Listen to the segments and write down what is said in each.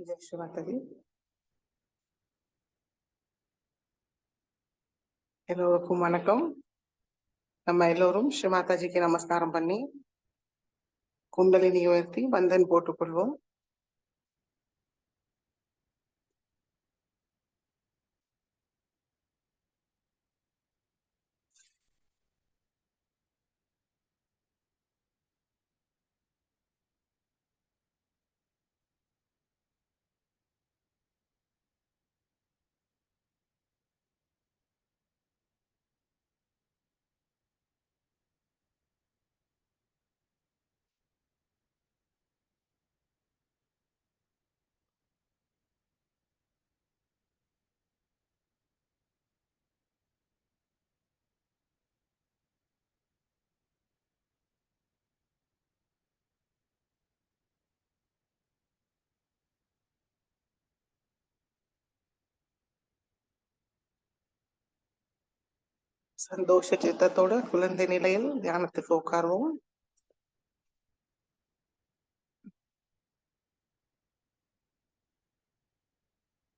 जय श्री माता दी. எல்லோருக்கும் வணக்கம். நம்ம எல்லோரும் ஸ்ரீ மாதாஜிக்கு நமஸ்காரம் பண்ணி குண்டலினி உயர்த்தி வந்தன் போட்டுக்கொள்வோம். சந்தோஷ சித்தத்தோடு குழந்தை நிலையில் தியானத்துக்கு உட்காருவோம்.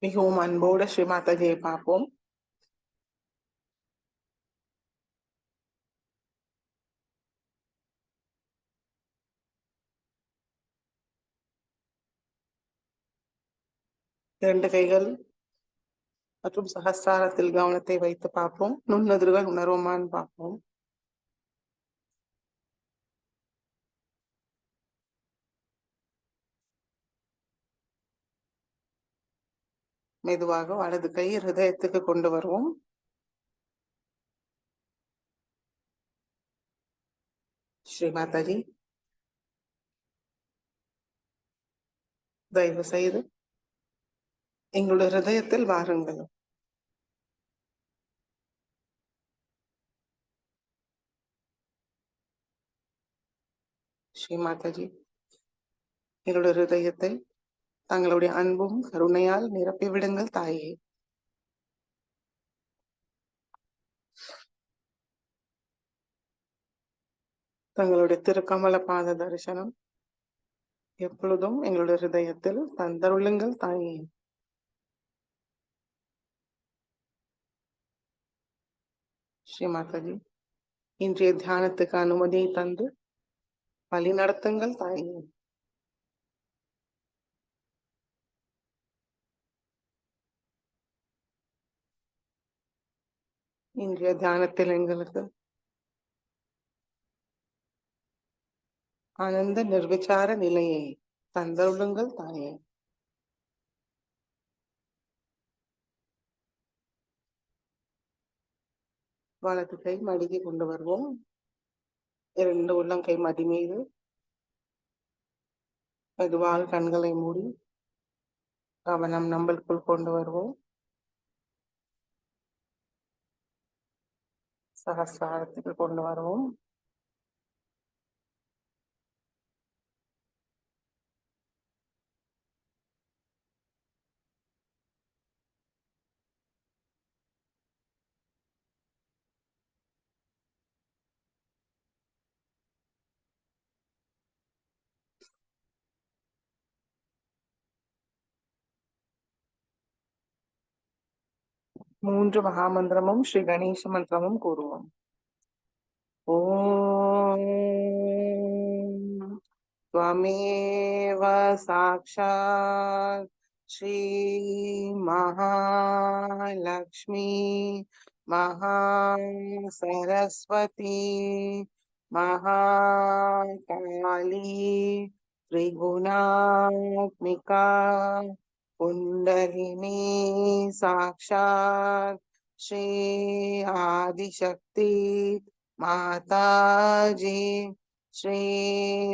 மிகவும் அன்போடு ஸ்ரீ மாதாஜியை பார்ப்போம். இரண்டு கைகள் மற்றும் சகஸ்ராரத்தில் கவனத்தை வைத்து பார்ப்போம். நுண்ணதிர்கள் உணர்வுமான்னு பார்ப்போம். மெதுவாக வலது கை ஹிருதயத்துக்கு கொண்டு வருவோம். ஸ்ரீ மாதாஜி, தயவு செய்து எங்களுடைய ஹிருதயத்தில் வாருங்கள். ஸ்ரீ மாதாஜி, எங்களுடைய ஹிருதயத்தை தங்களுடைய அன்பும் கருணையால் நிரப்பி விடுங்கள் தாயே. தங்களுடைய திருக்கமல பாத தரிசனம் எப்பொழுதும் எங்களுடைய ஹிருதயத்தில் தந்தருளுங்கள் தாயே. ஸ்ரீ மாதாஜி, இன்றைய தியானத்துக்கு அனுமதியை தந்து வழி நடத்துங்கள் தாயே. இன்றைய தியானத்தில் எங்களுக்கு ஆனந்த நிர்விச்சார நிலையை தந்தருளுங்கள் தாயே. வலது கை மடிக்கு கொண்டு வருவோம். இரண்டு உள்ளங்கை மடி மீது மெதுவாக கண்களை மூடி கவனம் நம்மளுக்குள் கொண்டு வருவோம். சகஸ்ராரத்துக்கு கொண்டு வருவோம். மூன்று மகாமந்திரமும் ஸ்ரீ கணேச மந்திரமும் கூறுவோம். ஓம் त्वमेव साक्षात् श्री महालक्ष्मी महासरस्वती महाकाली त्रिगुणात्मिका कुंडलिनी साक्षात् श्री आदिशक्ति माताजी श्री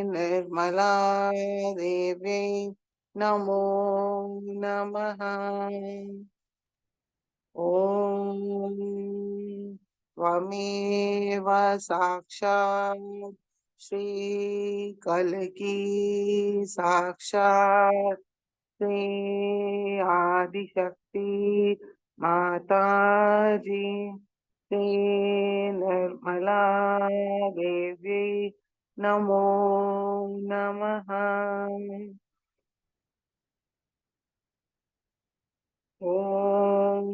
निर्मला देवी नमो नमः. ओम त्वमेव साक्षात् श्री कल्की साक्षात् श्री आदिशक्ति माताजी श्री निर्मला देवी नमो नमः. ஓம்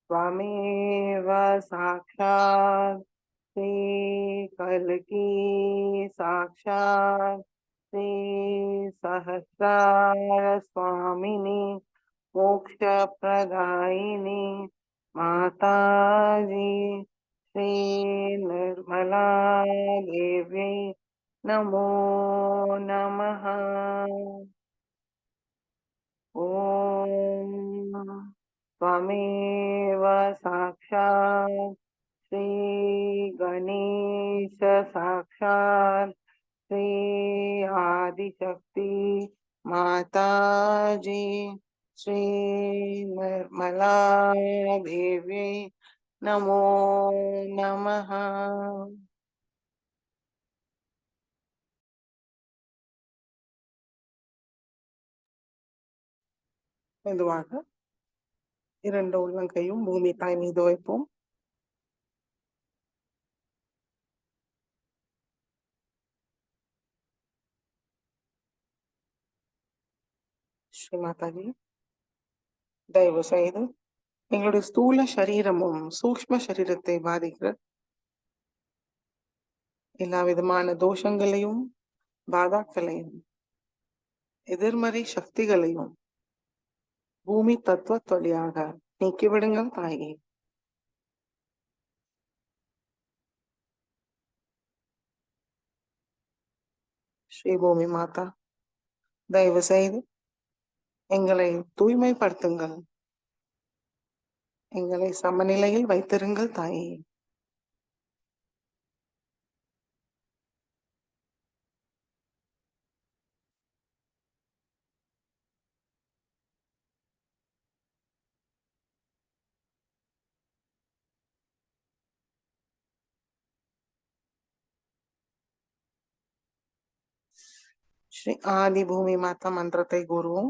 त्वमेव साक्षात् श्री कल्की साक्षात् श्री सहस्रार स्वामिनी मोक्षप्रदायिनी माताजी श्री निर्मला देवी नमो नमः। ॐ त्वमेव साक्षात् श्री गणेश साक्षात् श्री आदिशक्ति माताजी श्री निर्मला देवी नमो नमः। மெதுவாக 2 உள்ளங்கையும் பூமி தாய் மீது வைப்போம். ஸ்ரீ மாதாஜி, தயவு செய்து எங்களுடைய ஸ்தூல சரீரமும் சூக்ஷ்ம சரீரத்தை பாதிக்கிற எல்லா விதமான தோஷங்களையும் பாதாக்களையும் எதிர்மறை சக்திகளையும் பூமி தத்துவ வழியாக நீக்கிவிடுங்கள் தாயே. ஸ்ரீ பூமி மாதா, தயவு செய்து எங்களை தூய்மைப்படுத்துங்கள், எங்களை சமநிலையில் வைத்திருங்கள் தாயே. ஸ்ரீ ஆதி பூமி மாதா மந்திரத்தை கூறுவோம்.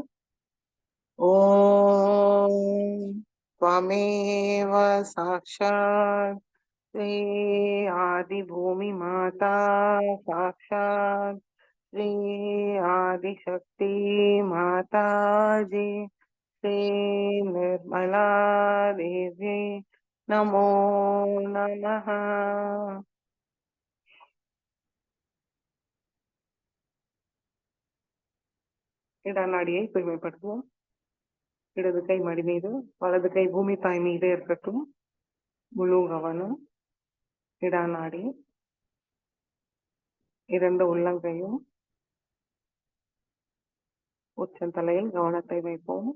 ஓம் त्वमेव साक्षात् श्री आदि भूमि माता साक्षात् श्री आदिशक्ति माताजी श्री निर्मला देवी नमो नमः। இடநாடியை தூய்மைப்படுத்துவோம். இடது கை மடி மீது, வலது கை பூமி தாய் மீது இருக்கட்டும். முழு கவனம் இடநாடி, 2 உள்ளங்கையும் உச்சந்தலையில் கவனத்தை வைப்போம்.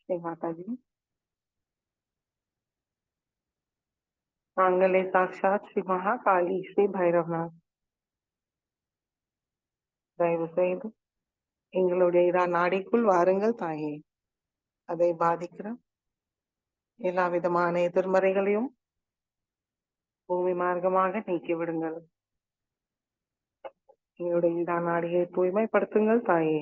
ஸ்ரீ மாதாஜி, நாங்களே சாட்சாத் ஸ்ரீ மகாகாளி ஸ்ரீ பைரவநாத், தயவு செய்து எங்களுடைய நாடிக்குள் வாருங்கள் தாயே. அதை பாதிக்கிற எல்லா விதமான எதிர்மறைகளையும் பூமி மார்க்கமாக நீக்கிவிடுங்கள். எங்களுடைய நாடியை தூய்மைப்படுத்துங்கள் தாயே.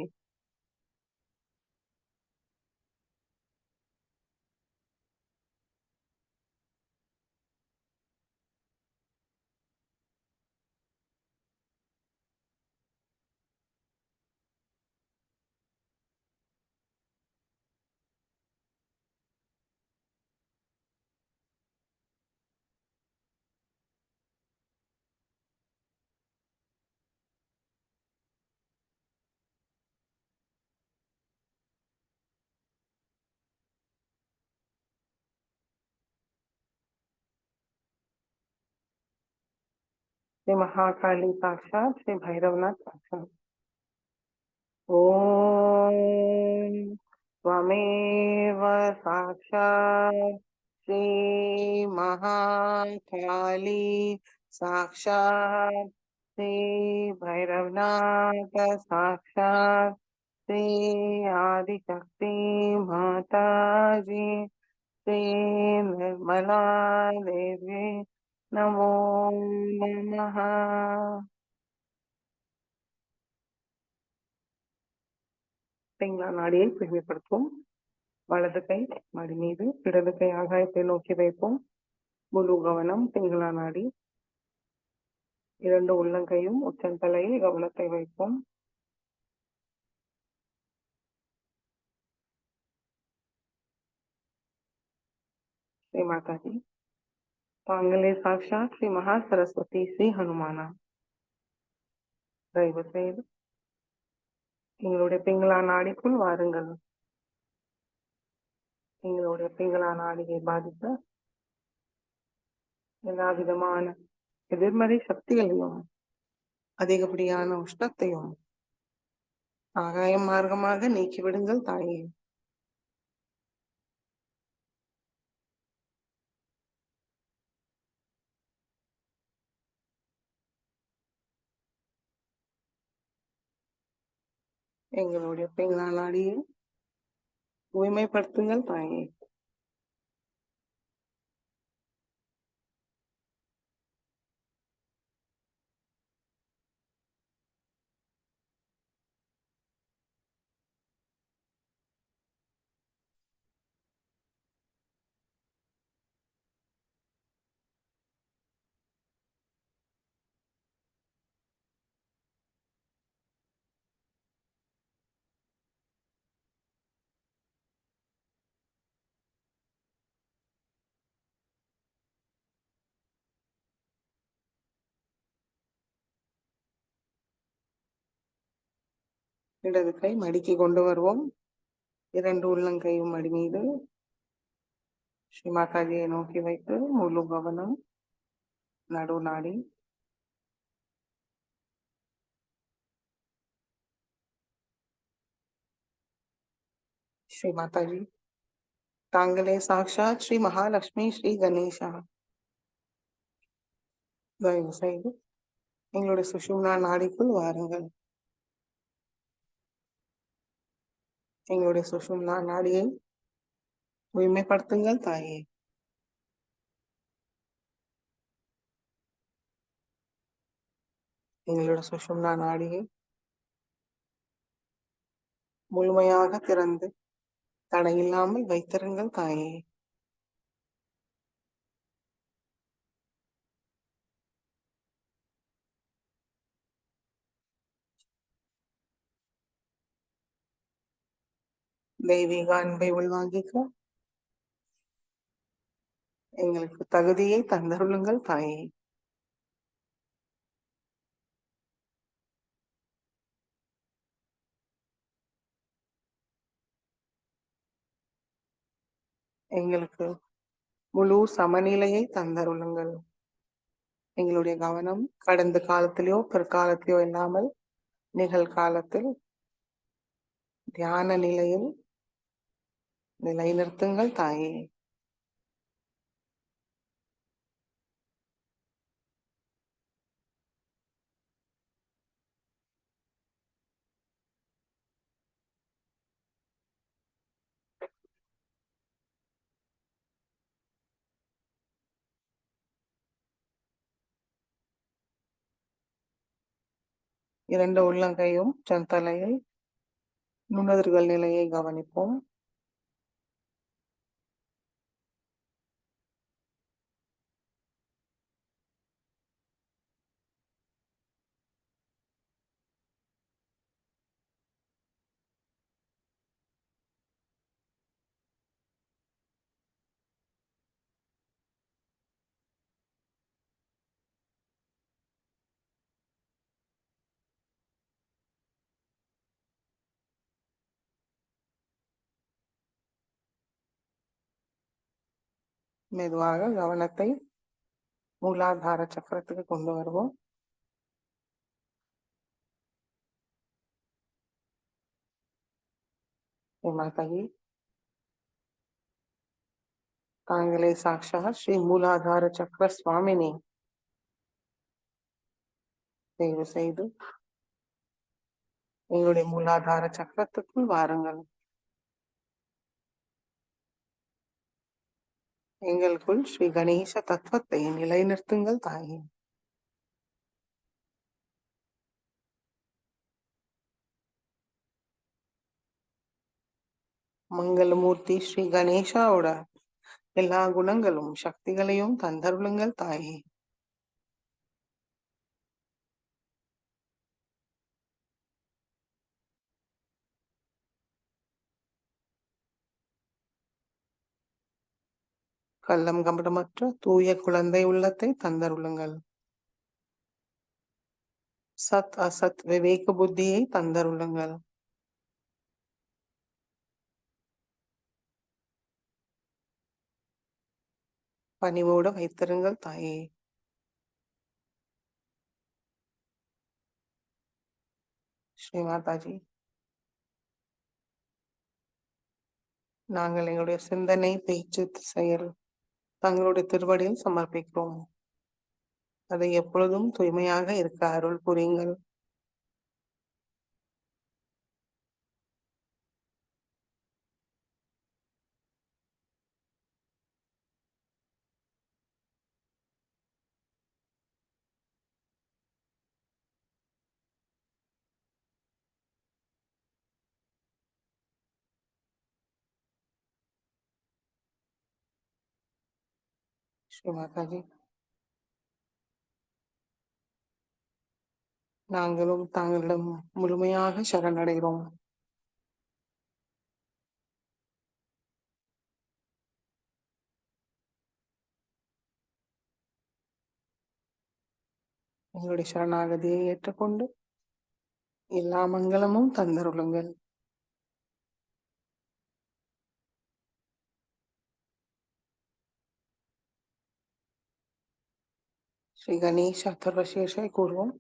श्री महाकाली साक्षात श्री भैरवनाथ साक्षात। ओम त्वमेव साक्षात् श्री महाकाली साक्षात् श्री भैरवनाथ साक्षात् श्री आदिशक्ति माताजी श्री निर्मला देवी नमो नमः। பிங்களா நாடியை தூய்மைப்படுத்துவோம். வலது கை மடி மீது, இடது கை ஆகாயத்தை நோக்கி வைப்போம். முழு கவனம் பிங்களா நாடி. இரண்டு உள்ளங்கையும் உச்சந்தலையில் கவனத்தை வைப்போம். श्री माता जी தாங்களே சாக்ஷாத் ஸ்ரீ மகா சரஸ்வதி ஸ்ரீ ஹனுமானா. தயவு செய்து எங்களுடைய பிங்களா நாடிக்குள் வாருங்கள். எங்களுடைய பிங்களா நாடியை பாதித்த எல்லா விதமான எதிர்மறை சக்திகளையும் அதிகப்படியான உஷ்ணத்தையும் ஆகாயம் மார்க்கமாக நீக்கிவிடுங்கள் தாயே. எங்களுடைய பிங்களா நாடியை தூய்மைப்படுத்துங்கள் தாயே. இடது கை மடிக்கு கொண்டு வருவோம். இரண்டு உள்ளங்கையும் மடி மீது ஸ்ரீ மாதாஜியை நோக்கி வைத்து முழு கவனம் நடு நாடி. ஸ்ரீ மாதாஜி தாங்களே சாக்ஷாத் ஸ்ரீ மகாலட்சுமி ஸ்ரீ கணேசா. தயவு செய்து எங்களுடைய சுஷும்னா நாடிக்குள் வாருங்கள். எங்களுடைய சுஷும்னா நாடியை தூய்மைப்படுத்துங்கள் தாயே. எங்களுடைய சுஷும்னா நாடியை முழுமையாக திறந்து தடையில்லாமல் வைத்திருங்கள் தாயே. தெய்வீக அன்பை உள்வாங்கிக்க எங்களுக்கு தகுதியை தந்தருளுங்கள் தாயே. எங்களுக்கு முழு சமநிலையை தந்தருளுங்கள். எங்களுடைய கவனம் கடந்த காலத்திலேயோ பிற்காலத்திலேயோ இல்லாமல் நிகழ்காலத்தில் தியான நிலையில் நிலைநிறுத்துங்கள் தாயே. இரண்டு உள்ளங்கையும் செந்தலையில் நுண்ணுதிர்கள் நிலையை கவனிப்போம். மெதுவாக கவனத்தை மூலாதார சக்கரத்துக்கு கொண்டு வருவோம். மாதாஜி தாங்களே சாக்ஷாத் ஸ்ரீ மூலாதார சக்கர சுவாமினி. தயவு செய்து எங்களுடைய மூலாதார சக்கரத்துக்குள் வாருங்கள். எங்களுக்குள் ஸ்ரீ கணேச தத்துவத்தை நிலைநிறுத்துங்கள் தாயே. மங்களமூர்த்தி ஸ்ரீ கணேசாவோட எல்லா குணங்களும் சக்திகளையும் தந்தருளுங்கள் தாயே. கள்ளம் கபடமற்ற தூய குழந்தை உள்ளத்தை தந்தருளுங்கள். சத் அசத் விவேக புத்தியை தந்தருளுங்கள். பணிவோடு வைத்திருங்கள் தாயே. ஸ்ரீ மாதாஜி, நாங்கள் எங்களுடைய சிந்தனை, பேச்சு, செயல் தங்களுடைய திருவடியில் சமர்ப்பிக்கிறோம். அதை எப்பொழுதும் தூய்மையாக இருக்க அருள் புரியுங்கள். ஸ்ரீ மாதாஜி, நாங்களும் தாங்களிடம் முழுமையாக சரணடைகிறோம். எங்களுடைய சரணாகதியை ஏற்றுக்கொண்டு எல்லா மங்களமும் தந்தருளுங்கள். ஸ்ரீ கணேஷ் அதர்வசேஷை கூறுவோம்.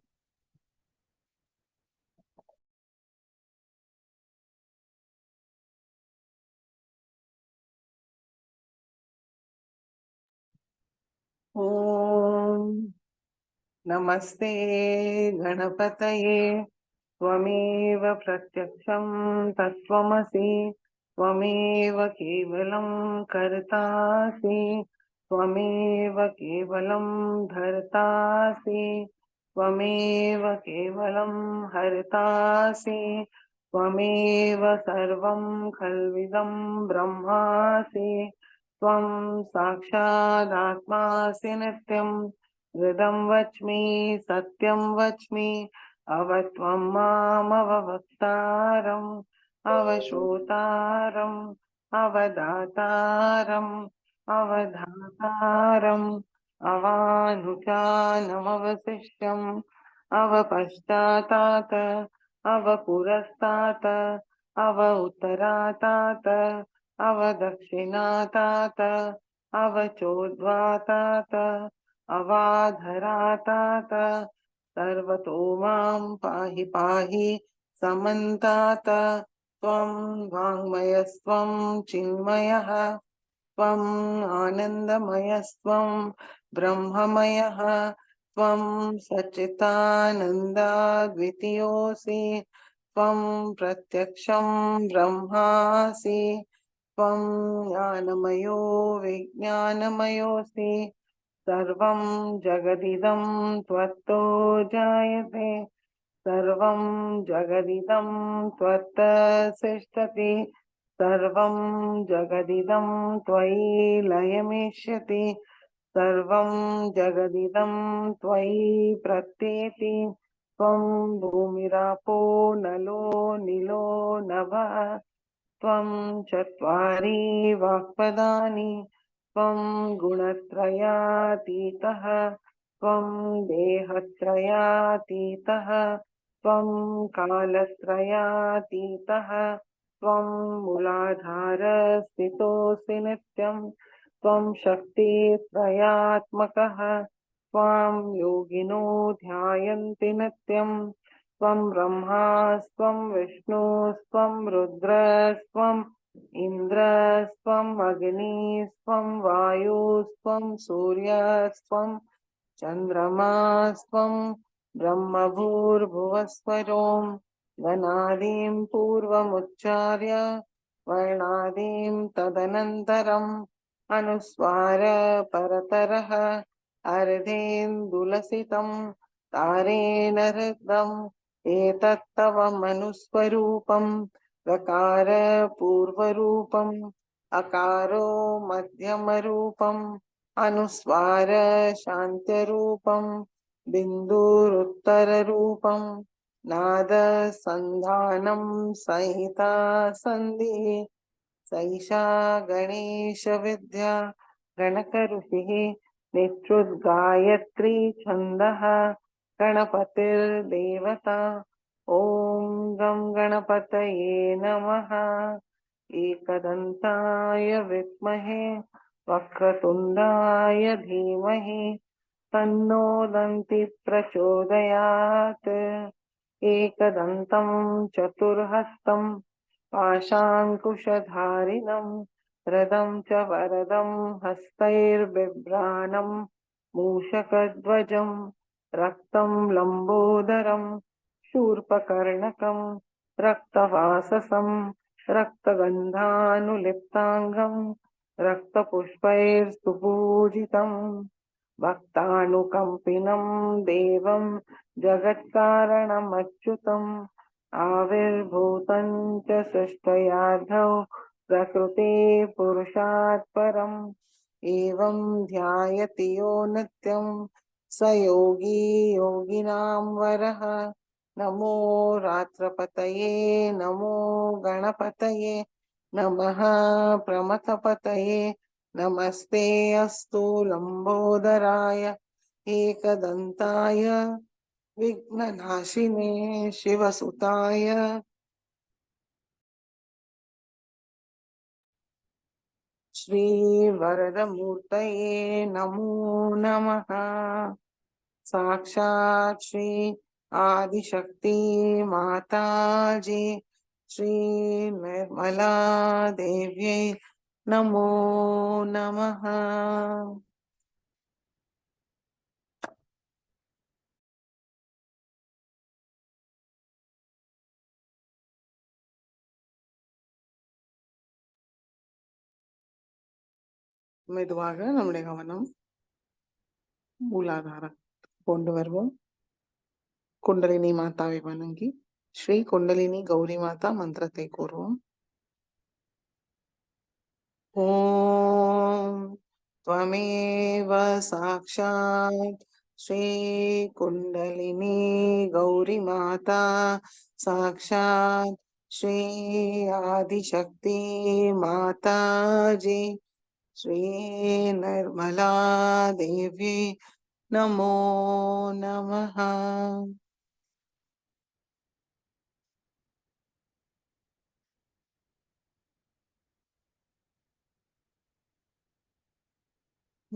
ஓம் நமஸ்தே கணபதயே त्वमेव प्रत्यक्षं तत्त्वमसि त्वमेव केवलं कर्तासि त्वमेव केवलं धर्तासि त्वमेव केवलं हर्तासि त्वमेव सर्वं खल्विदं ब्रह्मासि त्वं साक्षादात्मासि नित्यं हृदं वच्मि सत्यं वच्मि अवत्वं मामवक्तारम् अवश्रोतारम् अवदातारम् अवधातारम् अवानुजानमवशिष्यम् अवपश्चातात् अवपुरस्तात् अव उत्तरातात् अवदक्षिणातात् अवचोद्वातात् अवाधरातात् सर्वतो मां पाहि पाहि समन्तात् त्वं वाङ्मयस्त्वं चिन्मयः त्वम् आनन्दमयस्त्वं ब्रह्ममयः त्वं सच्चिदानन्दाद्वितीयोऽसि त्वं प्रत्यक्षं ब्रह्मासि त्वं ज्ञानमयो विज्ञानमयोऽसि सर्वं जगदिदं त्वत्तो जायते सर्वं जगदिदं त्वत्तसिष्ठति सर्वं जगदिदं त्वयि लयमिष्यति सर्वं जगदिदं त्वयि प्रत्येति त्वं भूमिरापो नलो निलो नभः त्वं चत्वारि वाक्पदानि त्वं गुणत्रयातीतः त्वं देहत्रयातीतः त्वं कालत्रयातीतः त्वं मूलाधारस्थितोऽसि नित्यं त्वं शक्तित्रयात्मकः त्वां योगिनो ध्यायन्ति नित्यं त्वं ब्रह्मास्त्वं विष्णुस्त्वं रुद्रस्त्वम् इन्द्रस्त्वम् अग्निस्त्वं वायुस्त्वं सूर्यस्त्वं चन्द्रमास्त्वं ब्रह्मभूर्भुवस्वरों गणादीं पूर्वमुच्चार्य वर्णादीं तदनन्तरम् अनुस्वार परतरः अर्धेन्दुलसितं तारेण हृदम् एतत्तव मनुस्वरूपम् गकार पूर्वरूपम् अकारो मध्यमरूपम् अनुस्वार शान्त्यरूपम् बिन्दुरुत्तररूपम् नाद सन्धानं संहिता सन्धिः सैषा गणेश विद्या गणकऋषिः नित्युद्गायत्री छन्दः गणपतिर्देवता। ॐ गं गणपतये नमः। एकदन्ताय विद्महे वक्रतुण्डाय धीमहि तन्नो दन्ति प्रचोदयात्। एकदन्तं चतुर्हस्तं पाशाङ्कुशधारिणं रदं च वरदं हस्तैर्बिभ्राणं मूषकध्वजं रक्तं लम्बोदरं शूर्पकर्णकं रक्तवाससं रक्तगन्धानुलिप्ताङ्गं रक्तपुष्पैर्सुपूजितं भक्तानुकम्पिनं देवं जगत्कारणमच्युतम् आविर्भूतं च सृष्टयार्धौ प्रकृते पुरुषात् परम् एवं ध्यायति यो नित्यं स योगी योगिनां वरः। नमो रात्रपतये नमो गणपतये नमः प्रमथपतये नमस्ते अस्तु लंबोदराय एकदन्ताय विघ्ननाशिने शिवसुताय श्रीवरदमूर्तये नमो नमः। साक्षात् श्री आदिशक्ति माताजी श्री निर्मला देव्यै नमो नमः। மெதுவாக நம்முடைய கவனம் மூலாதார கொண்டு வருவோம். குண்டலினி மாதாவை வணங்கி ஸ்ரீ குண்டலினி கௌரி மாதா மந்திரத்தை கூறுவோம். ஓம் त्वमेव साक्षात् श्री कुंडलिनी गौरी माता साक्षात् श्री आदिशक्ति माता जी श्री निर्मला देवी नमो नमः।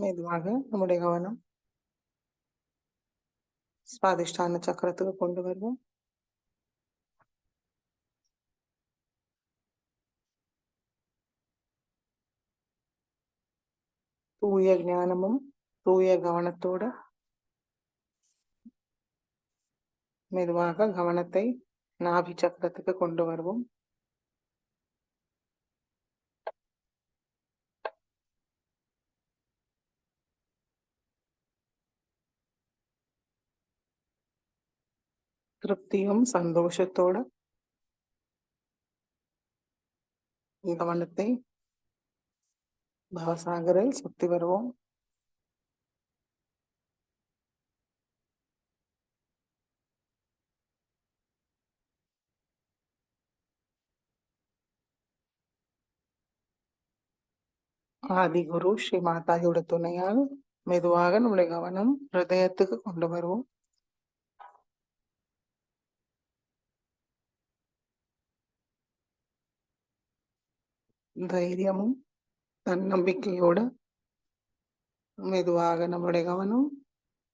மெதுவாக நம்முடைய கவனம் சுவாதிஷ்டான சக்கரத்துக்கு கொண்டு வருவோம். தூய ஞானமும் தூய கவனத்தோட மெதுவாக கவனத்தை நாபி சக்கரத்துக்கு கொண்டு வருவோம். திருப்தியும் சந்தோஷத்தோட கவனத்தை பவசாகரில் சுத்தி வருவோம். ஆதி குரு ஸ்ரீ மாதாஜியோட துணையால் மெதுவாக நம்முடைய கவனம் ஹிருதயத்துக்கு கொண்டு வருவோம். தைரியமும் தன்னம்பிக்கையோட மெதுவாக நம்முடைய கவனம்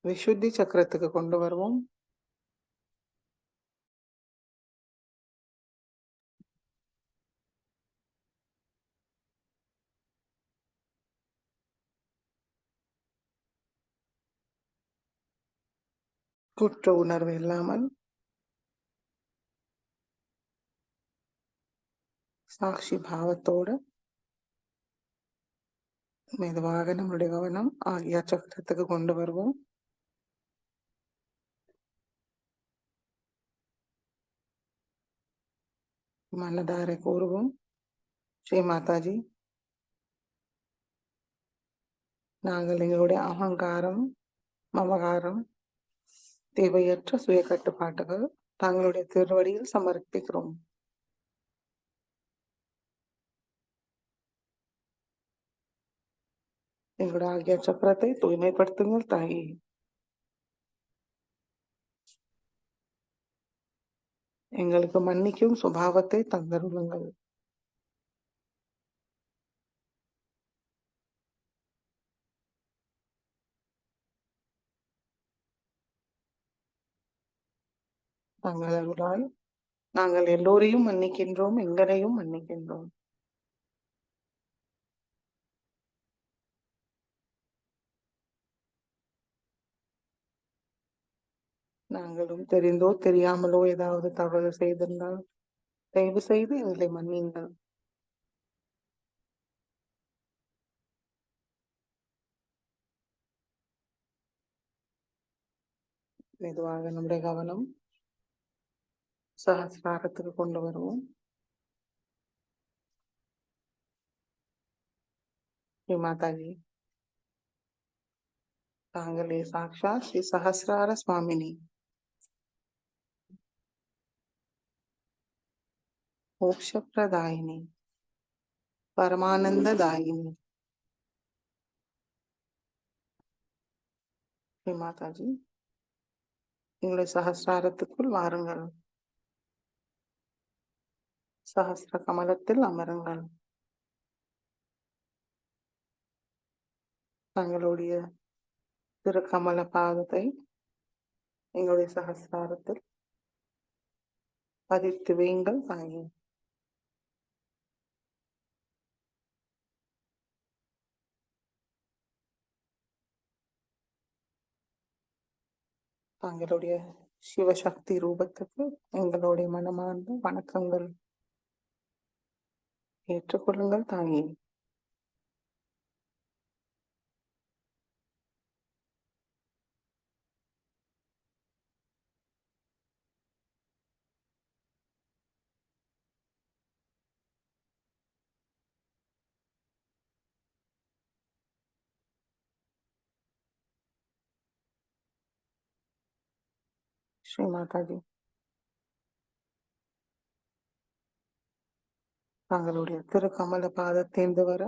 விசுத்தி சக்கரத்துக்கு கொண்டு வருவோம். குற்ற உணர்வு இல்லாமல் சாட்சி பாவத்தோட மெதுவாக நம்முடைய கவனம் ஆகிய சக்கரத்துக்கு கொண்டு வருவோம். மனதார கூறுவோம், ஸ்ரீ மாதாஜி, நாங்கள் எங்களுடைய அகங்காரம் மமகாரம் தேவையற்ற சுய கட்டுப்பாட்டுகள் தங்களுடைய திருவடியில் சமர்ப்பிக்கிறோம். எங்களோட ஆகிய சக்கரத்தை தூய்மைப்படுத்துங்கள் தாயே. எங்களுக்கு மன்னிக்கும் சுபாவத்தை தந்தருளுங்கள். தங்கள் அருளால் நாங்கள் எல்லோரையும் மன்னிக்கின்றோம், எங்களையும் மன்னிக்கின்றோம். நாங்களும் தெரிந்தோ தெரியாமலோ ஏதாவது தவறு செய்திருந்தால் தயவு செய்து எங்களை மன்னியுங்கள். மெதுவாக நம்முடைய கவனம் சகசிராரத்துக்கு கொண்டு வருவோம். ஸ்ரீ மாதாஜி, தாங்களே சாக்ஷாத் ஸ்ரீ சஹசிரார சுவாமினி, மோக்ஷப்ரதாயினி, பரமானந்ததாயினி. ஸ்ரீ மாதாஜி, எங்களுடைய சகசிராரத்துக்குள் வாருங்கள். சஹஸ்ர கமலத்தில் அமருங்கள். தங்களுடைய திருக்கமல பாதத்தை எங்களுடைய சகசிராரத்தில் பதித்து வையுங்கள் தாயே. தங்களுடைய சிவசக்தி ரூபத்துக்கு எங்களுடைய மனமார்ந்த வணக்கங்கள். ஏற்றுக்கொள்ளுங்கள் தாயே. ஸ்ரீ மாதாஜி, தங்களுடைய திருக்கமல பாதத்தேர்ந்து வர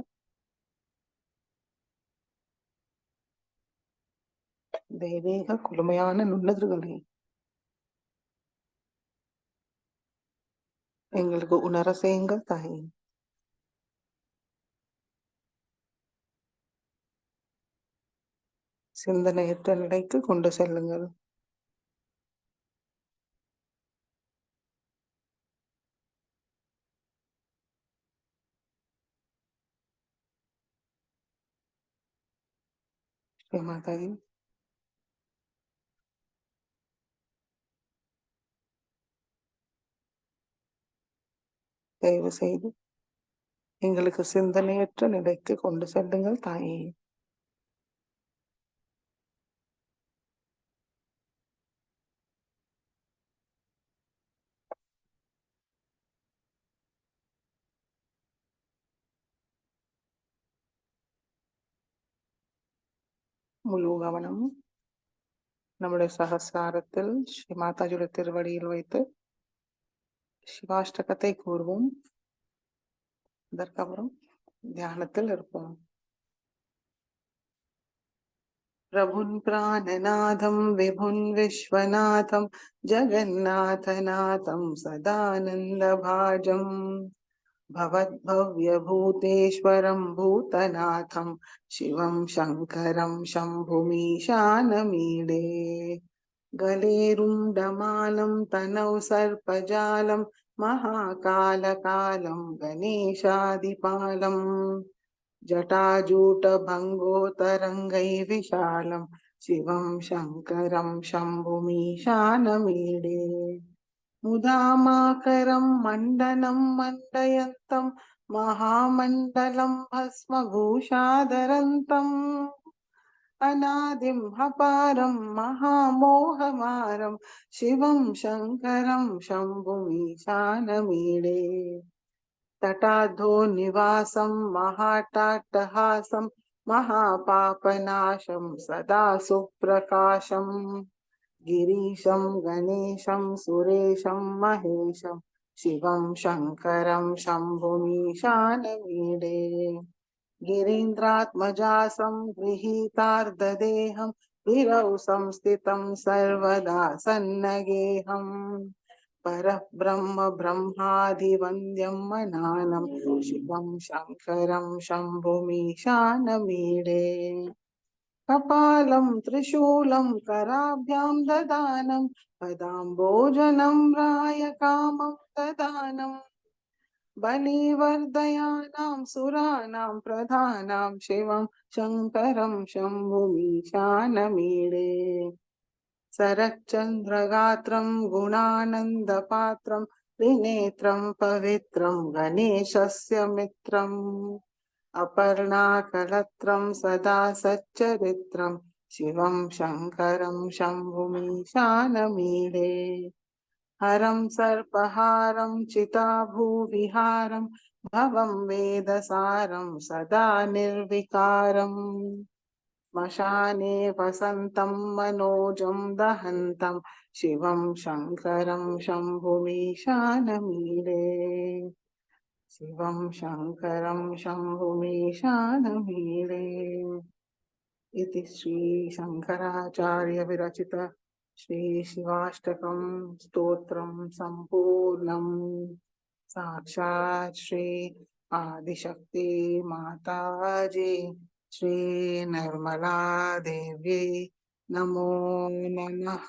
தெய்வீக குளுமையான நுண்ணதுகளை எங்களுக்கு உணர செய்யுங்கள் தாயே. சிந்தனையற்ற நிலைக்கு கொண்டு செல்லுங்கள். ஸ்ரீ மாதாஜி, தயவு செய்து எங்களுக்கு சிந்தனையற்ற நிலைக்கு கொண்டு செல்லுங்கள் தாயே. முழு கவனம் நம்முடைய சகசிராரத்தில் ஸ்ரீ மாதாஜியுடைய திருவடியில் வைத்து சிவாஷ்டகத்தை கூறுவோம். அதற்கப்புறம் தியானத்தில் இருப்போம். प्रभुन् प्राणनाथं विभुन् विश्वनाथं जगन्नाथनाथं सदानन्दभाजम् भवद्भव्यभूतेश्वरं भूतनाथं शिवं शङ्करं शम्भुमीशानमीडे गलेरुण्डमालं तनौ सर्पजालं महाकालकालं गणेशादिपालम् जटाजूटभङ्गोतरङ्गैर्विशालं शिवं शङ्करं शम्भुमीशानमीडे मुदामाकरं मण्डनं मण्डयन्तं महामण्डलं भस्मभूषाधरन्तम् अनादिं हपारं महामोहमारं शिवं शङ्करं शम्भुमीशानमीडे तटाधो निवासं महाटाट्टहासं महापापनाशं सदा सुप्रकाशं गिरीशं गणेशं सुरेशं महेशं शिवं शङ्करं शम्भुमीशानमीडे गिरीन्द्रात्मजासं गृहीतार्धदेहं गिरौ संस्थितं सर्वदा सन्नगेऽहम् परः ब्रह्म ब्रह्मादिवन्द्यं मनानं शिवं शङ्करं शम्भुमीशानमीडे कपालं त्रिशूलं कराभ्यां ददानं पदाम्बोजनं रायकामं ददानम् बलिवर्धयानां सुराणां प्रधानां शिवं शङ्करं शम्भुमीशानमीडे शरच्चन्द्रगात्रं गुणानन्दपात्रं त्रिनेत्रं पवित्रं गणेशस्य मित्रम् अपर्णाकलत्रं सदा सच्चरित्रं शिवं शङ्करं शम्भुमीशानमीडे हरं सर्पहारं चिताभूविहारं भवं वेदसारं सदा निर्विकारम् श्मशाने वसन्तं मनोजं दहन्तं शिवं शङ्करं शम्भुमीशानमीडे शिवं शङ्करं शम्भुमीशानमीडे इति श्री शंकराचार्य विरचित श्री शिवाष्टकं स्तोत्रं संपूर्णम् साक्षात् श्री आदिशक्ति माताजी श्री निर्मला देवी नमो नमः।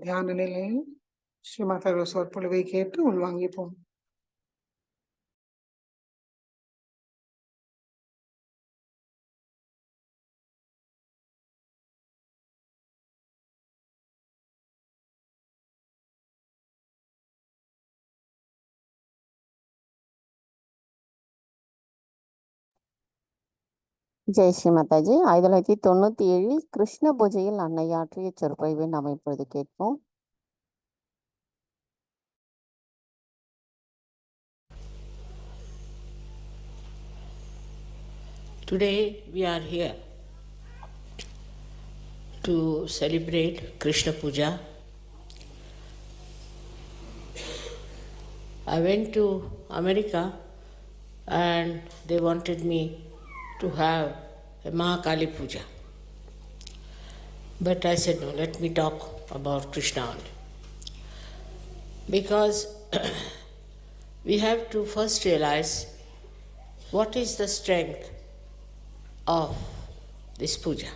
தியான நிலையில் ஸ்ரீமாதா சொற்பொழிவை கேட்டு உள்வாங்கிப்போம். ஜெய் ஸ்ரீ மாதாஜி. 1997 கிருஷ்ண பூஜையில் அன்னையாற்றிய சொற்பொழிவை நாம் இப்பொழுது கேட்போம். Today we are here to celebrate Krishna Puja. I went to America and they wanted me to have a Mahakali Puja. But I said no, let me talk about Krishna only. Because we have to first realize what is the strength of this puja.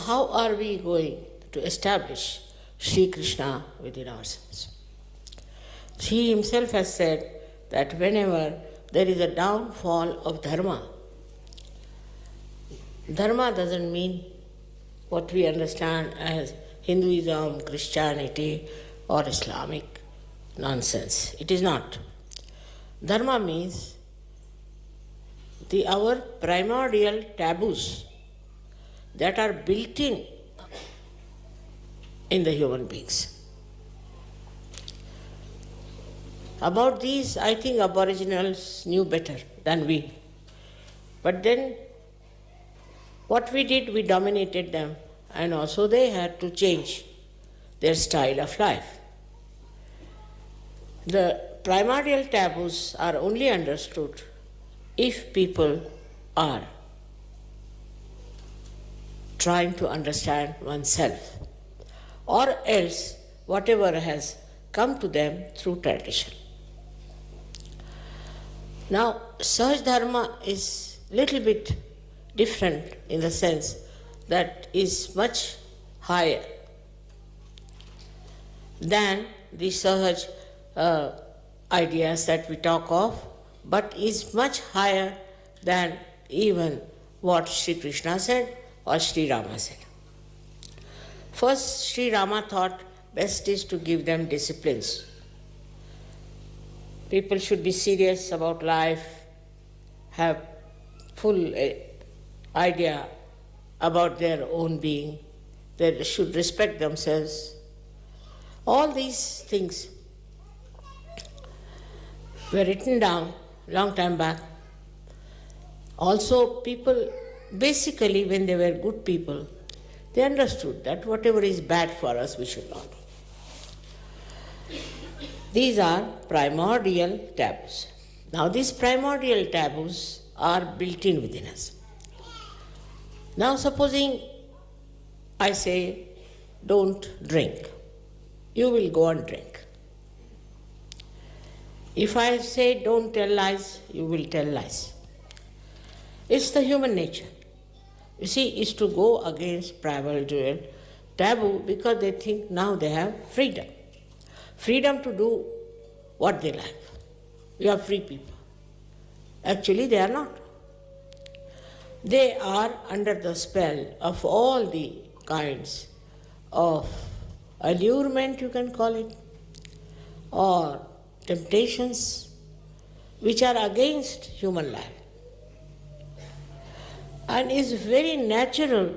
How are we going to establish Sri Krishna within ourselves? He himself has said that whenever there is a downfall of dharma, dharma doesn't mean what we understand as Hinduism, Christianity, or Islamic nonsense. It is not. Dharma means our primordial taboos that are built in the human beings. About these, I think Aboriginals knew better than we. But then, what we did, we dominated them, and also they had to change their style of life. The primordial taboos are only understood if people are trying to understand oneself, or else whatever has come to them through tradition. Now, Sahaj Dharma is little bit different in the sense that is much higher than the Sahaj ideas that we talk of, but is much higher than even what Sri Krishna said or Sri Rama said. First, Sri Rama thought best is to give them disciplines. People should be serious about life, have full idea about their own being, they should respect themselves. All these things were written down long time back. Also, people, basically when they were good people, they understood that whatever is bad for us, we should not do. These are primordial taboos. Now, these primordial taboos are built in within us. Now, supposing I say, don't drink, you will go and drink. If I say, don't tell lies, you will tell lies. It's the human nature. You see, it's to go against primordial taboo because they think now they have freedom. Freedom to do what they like. You are free people. Actually, they are not. They are under the spell of all the kinds of allurement, you can call it, or temptations which are against human life. And it's very natural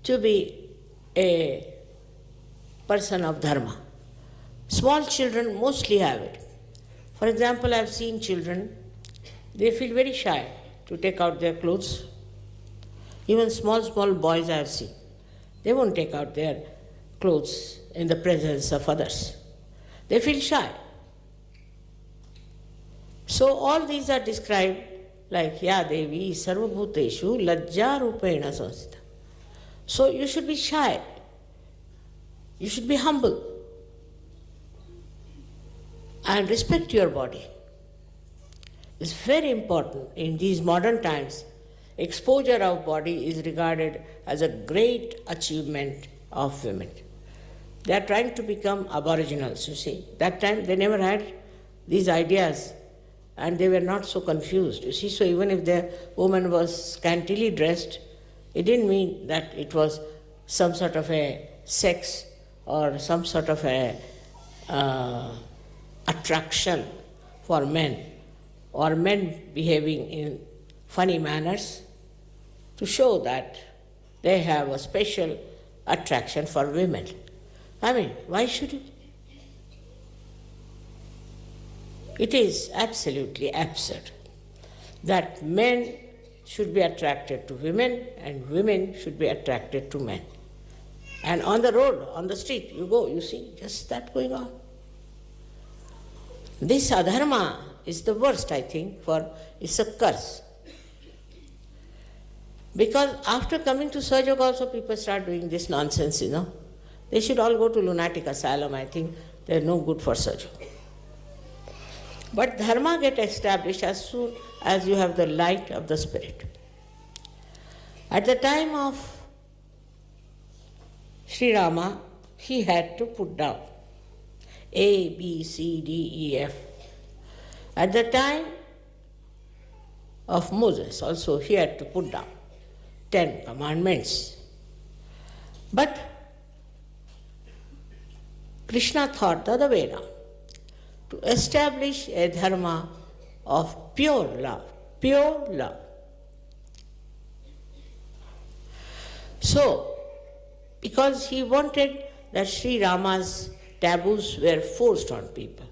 to be a person of dharma. Small children mostly have it. For example, I've seen children, they feel very shy to take out their clothes. Even small boys I have seen, they won't take out their clothes in the presence of others. They feel shy. So all these are described like Ya Devi Sarvabhuteshu Lajja Rupena Samsita. So you should be shy. You should be humble. And respect your body. It's very important in these modern times. Exposure of body is regarded as a great achievement of women. They are trying to become aboriginals, you see. That time they never had these ideas and they were not so confused, you see. So even if the woman was scantily dressed, it didn't mean that it was some sort of a sex or some sort of a attraction for men, or men behaving in funny manners to show that they have a special attraction for women. I mean, why should it? It is absolutely absurd that men should be attracted to women and women should be attracted to men. And on the road, on the street, you go, you see just that going on. This adharma is the worst, I think, for it's a curse. Because after coming to Sahaja Yoga also people start doing this nonsense, you know. They should all go to lunatic asylum, I think. They're no good for Sahaja Yoga. But dharma get established as soon as you have the light of the spirit. At the time of Sri Rama, he had to put down A, B, C, D, E, F. At the time of Moses also, he had to put down 10 commandments. But Krishna thought the other way around, to establish a dharma of pure love, pure love. So, because he wanted that Sri Rama's taboos were forced on people,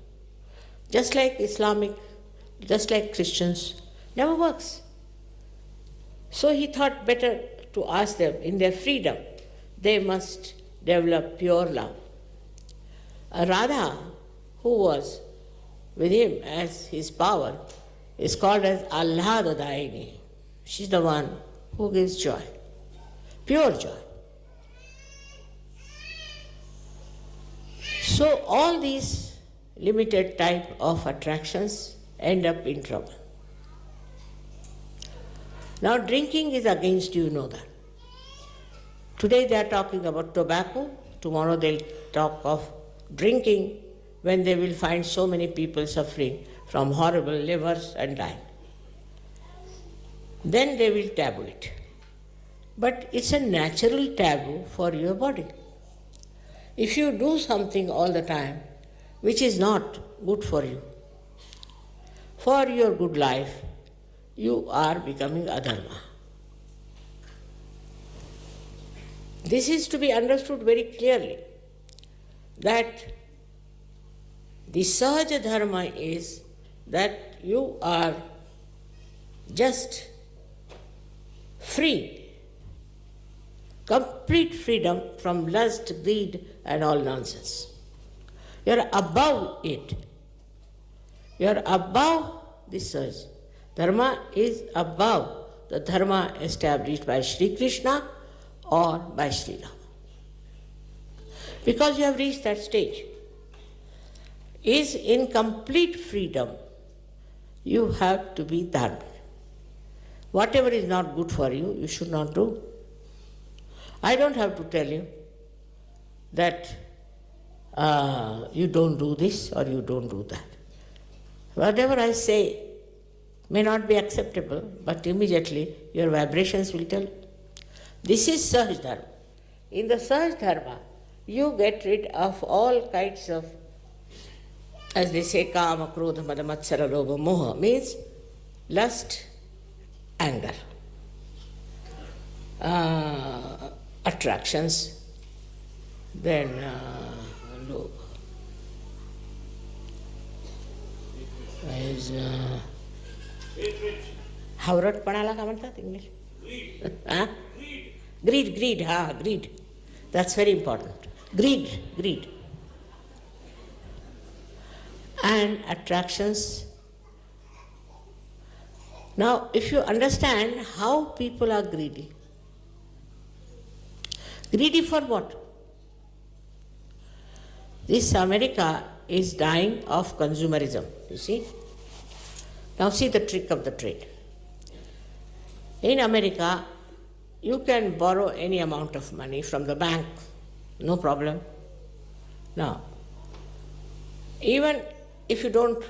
just like Islamic, just like Christians, never works. So he thought better to ask them, in their freedom, they must develop pure love. Radha, who was with him as his power, is called as Allhadadaini. She's the one who gives joy, pure joy. So all these limited type of attractions end up in trouble. Now drinking is against you know that. Today they are talking about tobacco, tomorrow they'll talk of drinking when they will find so many people suffering from horrible livers and dying. Then they will taboo it. But it's a natural taboo for your body. If you do something all the time which is not good for you, for your good life, you are becoming adharma. This is to be understood very clearly, that the Sahaja Dharma is that you are just free, complete freedom from lust, greed, and all nonsense. You are above it. You are above this Sahaja. Dharma is above the dharma established by Sri Krishna or by Sri Rama. Because you have reached that stage, is in complete freedom, you have to be dharmic. Whatever is not good for you, you should not do. I don't have to tell you that you don't do this or you don't do that. Whatever I say may not be acceptable, but immediately your vibrations will tell. This is Sahaj Dharma. In the Sahaj Dharma, you get rid of all kinds of, as they say, kama, krodha, mada, matsara, lobha, moha, means lust, anger, attractions, then lobha. हावरटपणाला काय म्हणतात English? greed. That's very important. Greed. And attractions. Now, if you understand how people are greedy for what? This America is dying of consumerism, you see. Now see the trick of the trade. In America, you can borrow any amount of money from the bank, no problem. Now, even if you don't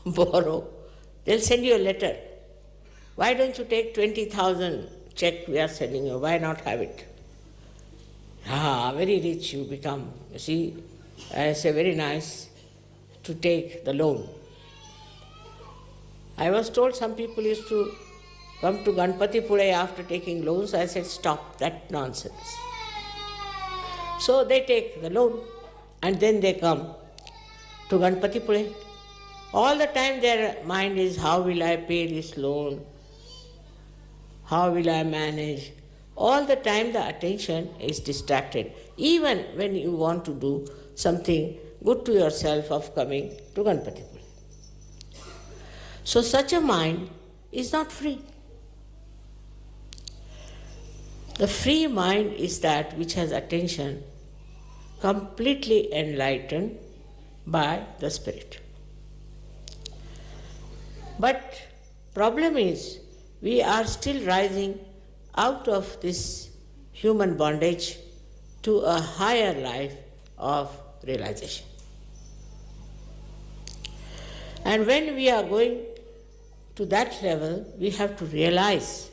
borrow, they'll send you a letter. Why don't you take 20,000 check we are sending you? Why not have it? Very rich you become. You see, I say very nice to take the loan. I was told some people used to come to Ganpati Pule after taking loans. I said, stop that nonsense. So they take the loan and then they come to Ganpati Pule. All the time their mind is, how will I pay this loan? How will I manage? All the time the attention is distracted, even when you want to do something good to yourself of coming to Ganpati Pule. So such a mind is not free. The free mind is that which has attention completely enlightened by the Spirit. But problem is, we are still rising out of this human bondage to a higher life of realization. And when we are going to that level, we have to realize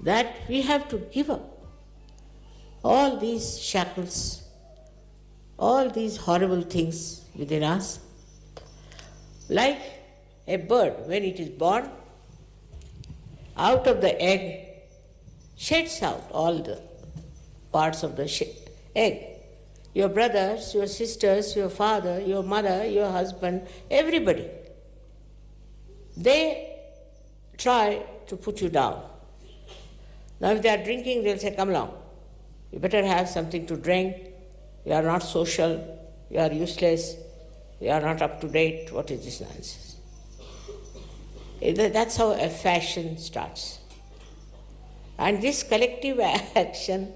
that we have to give up all these shackles all these horrible things within us. Like a bird, when it is born, out of the egg sheds out all the parts of the egg. Your brothers, your sisters, your father, your mother, your husband, everybody, they try to put you down. Now if they are drinking, they'll say, come along, you better have something to drink, you are not social, you are useless, you are not up to date, what is this nonsense? That's how a fashion starts. And this collective action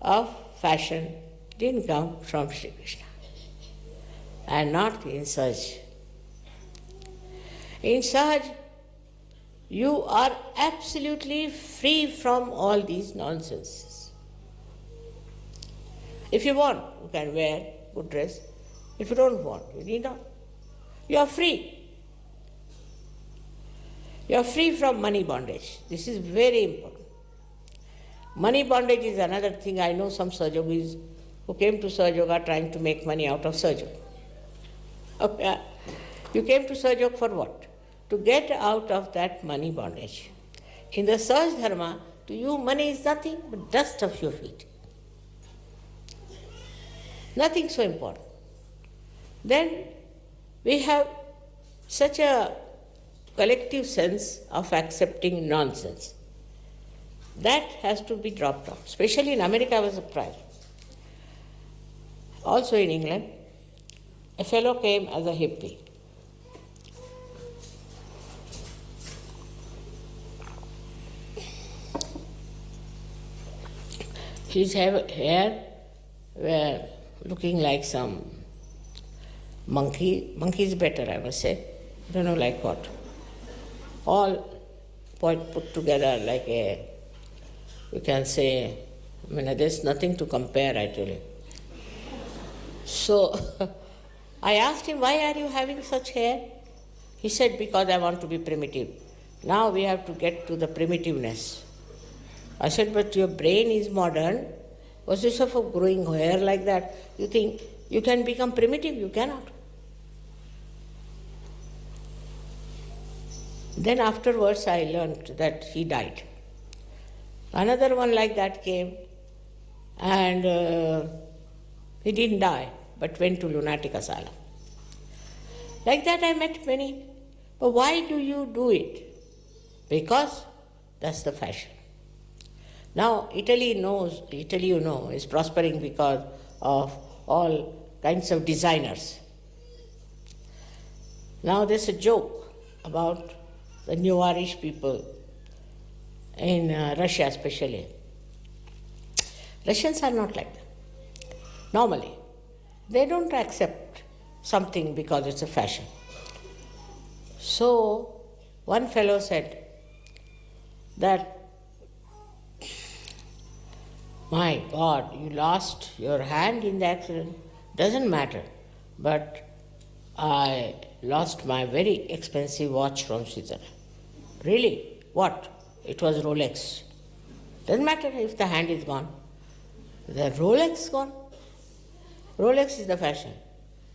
of fashion didn't come from Sri Krishna, and not in Sahaj. In Sahaj, you are absolutely free from all these nonsenses. If you want, you can wear good dress. If you don't want, you need not. You are free. You are free from money bondage. This is very important. Money bondage is another thing. I know some Sahaja Yogis who came to Sahaja Yoga trying to make money out of Sahaja Yoga. Okay. You came to Sahaja Yoga for what? To get out of that money bondage. In the Sahaj Dharma, to you money is nothing but dust of your feet. Nothing so important. Then we have such a collective sense of accepting nonsense. That has to be dropped off. Especially in America, I was surprised. Also in England, a fellow came as a hippie. His hair were looking like some monkey. Monkey is better, I must say. I don't know like what. All put together like a, you can say, I mean, there's nothing to compare, I tell you. So I asked him, why are you having such hair? He said, because I want to be primitive. Now we have to get to the primitiveness. I said, but your brain is modern. What's this of growing hair like that? You think you can become primitive? You cannot. Then afterwards I learned that he died. Another one like that came, and he didn't die, but went to lunatic asylum. Like that I met many. But why do you do it? Because that's the fashion. Now Italy, you know, is prospering because of all kinds of designers. Now there's a joke about the new Irish people in Russia especially. Russians are not like that. Normally, they don't accept something because it's a fashion. So one fellow said that, my God, you lost your hand in the accident. Doesn't matter, but I lost my very expensive watch from Switzerland. Really? What? It was Rolex. Doesn't matter if the hand is gone. The Rolex gone. Rolex is the fashion.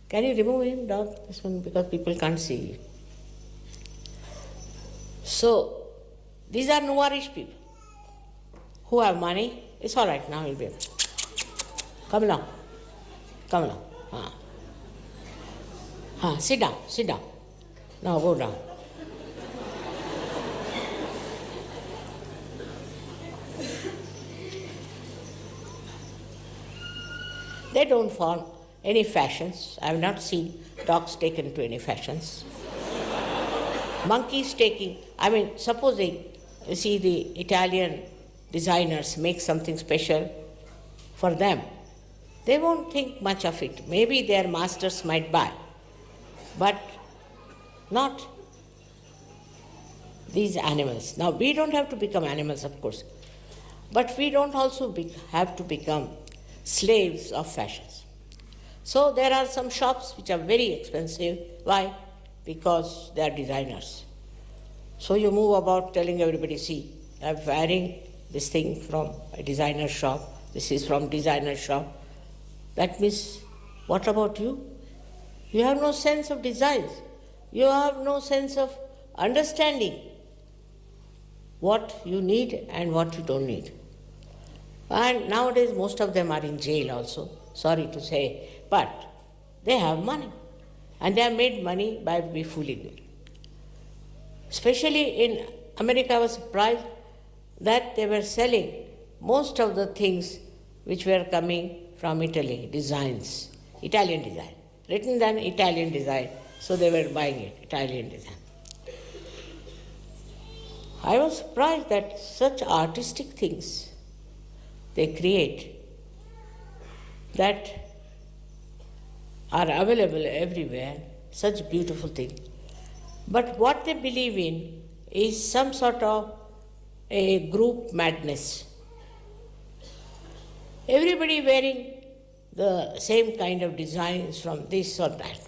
Can you remove him, dog? This one, because people can't see you. So, these are Nuwarish people who have money. It's all right, now he'll be. Come along. Come along. Sit down. Now go down. They don't follow any fashions. I have not seen dogs taken to any fashions. Monkeys taking, supposing, you see the Italian designers make something special for them. They won't think much of it. Maybe their masters might buy, but not these animals. Now, we don't have to become animals, of course, but we don't also have to become slaves of fashions. So there are some shops which are very expensive. Why? Because they are designers. So you move about telling everybody, see, I'm wearing this thing from a designer shop, this is from designer shop. That means What about you? You have no sense of desires. You have no sense of understanding what you need and what you don't need. And nowadays, most of them are in jail also, sorry to say, but they have money. And they have made money by befooling you. Especially in America, I was surprised that they were selling most of the things which were coming from Italy, designs, Italian design, written than Italian design, so they were buying it, Italian design. I was surprised that such artistic things they create that are available everywhere, such beautiful things. But what they believe in is some sort of a group madness. Everybody wearing the same kind of designs from this or that.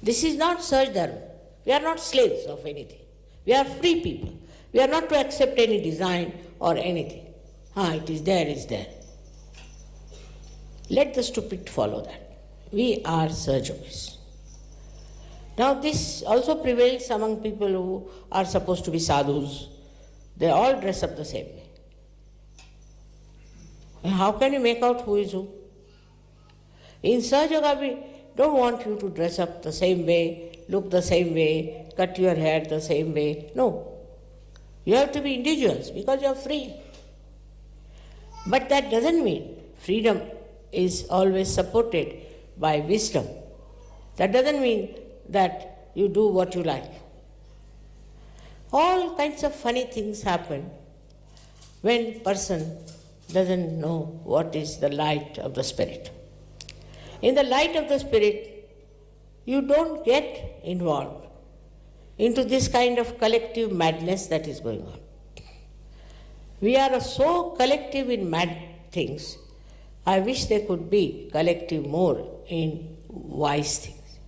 This is not Sahaj Dharma. We are not slaves of anything. We are free people. We are not to accept any design or anything. It is there, it's there. Let the stupid follow that. We are Sahaj Yogis. Now this also prevails among people who are supposed to be sadhus. They all dress up the same way. And how can you make out who is who? In Sahaj Yoga, we don't want you to dress up the same way, look the same way, cut your hair the same way. No. You have to be individuals because you are free. But that doesn't mean freedom is always supported by wisdom. That doesn't mean that you do what you like. All kinds of funny things happen when person doesn't know what is the light of the Spirit. In the light of the Spirit, you don't get involved into this kind of collective madness that is going on. We are so collective in mad things. I wish there could be collective more in wise things.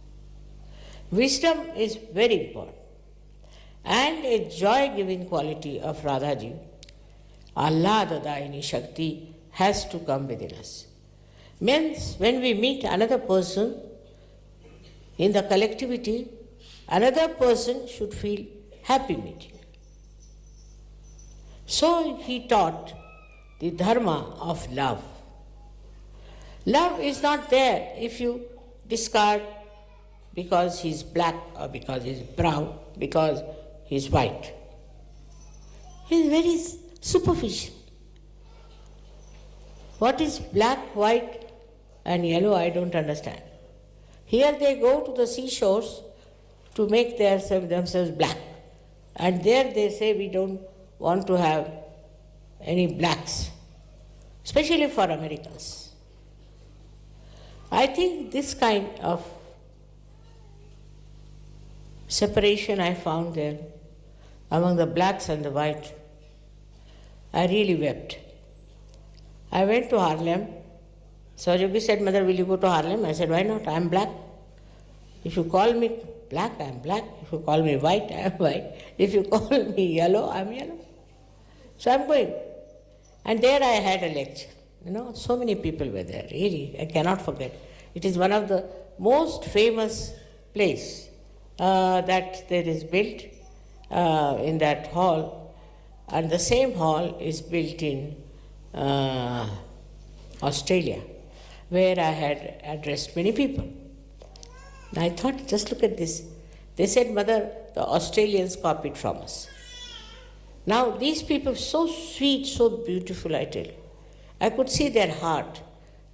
Wisdom is very important. And a joy-giving quality of Radhaji, Ahladadayini Shakti, has to come within us. Means when we meet another person in the collectivity, another person should feel happy meeting. So he taught the dharma of love. Love is not there if you discard because he's black or because he's brown, because he's white. He's very superficial. What is black, white and yellow, I don't understand. Here they go to the seashores to make themselves black. And there they say we don't want to have any blacks, especially for Americans. I think this kind of separation I found there among the blacks and the white, I really wept. I went to Harlem. Sahaj Yogi said, Mother, will you go to Harlem? I said, why not? I am black. If you call me black, I am black. If you call me white, I am white. If you call me yellow, I am yellow. So I am going. And there I had a lecture. So many people were there. Really, I cannot forget. It is one of the most famous place that there is built in that hall. And the same hall is built in Australia, where I had addressed many people. And I thought, just look at this. They said, Mother, the Australians copied from us. Now, these people, so sweet, so beautiful, I tell you. I could see their heart.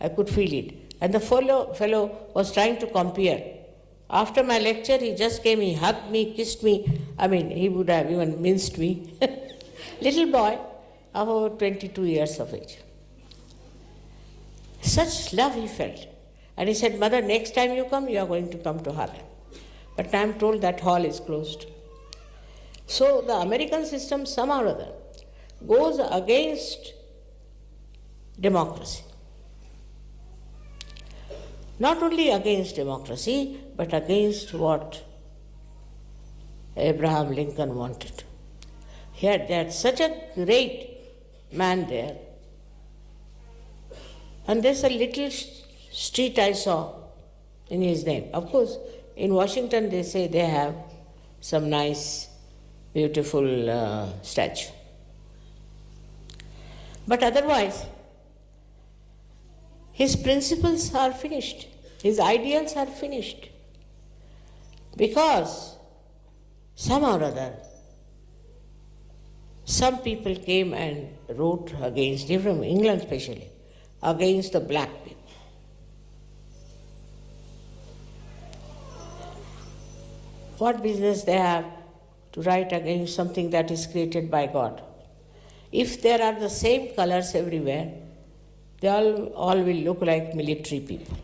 I could feel it. And the fellow was trying to compare. After my lecture, he just came, he hugged me, kissed me. I mean, he would have even minced me. Little boy of about 22 years of age. Such love he felt. And he said, Mother, next time you come, you are going to come to Harlem. But I am told that hall is closed. So the American system, somehow or other, goes against democracy. Not only against democracy, but against what Abraham Lincoln wanted. He had such a great man there. And there's a little street I saw in his name. Of course, in Washington they say they have some nice, beautiful statue. But otherwise, his principles are finished. His ideals are finished. Because somehow or other, some people came and wrote against, from England especially, against the black people. What business they have to write against something that is created by God? If there are the same colors everywhere, they all will look like military people.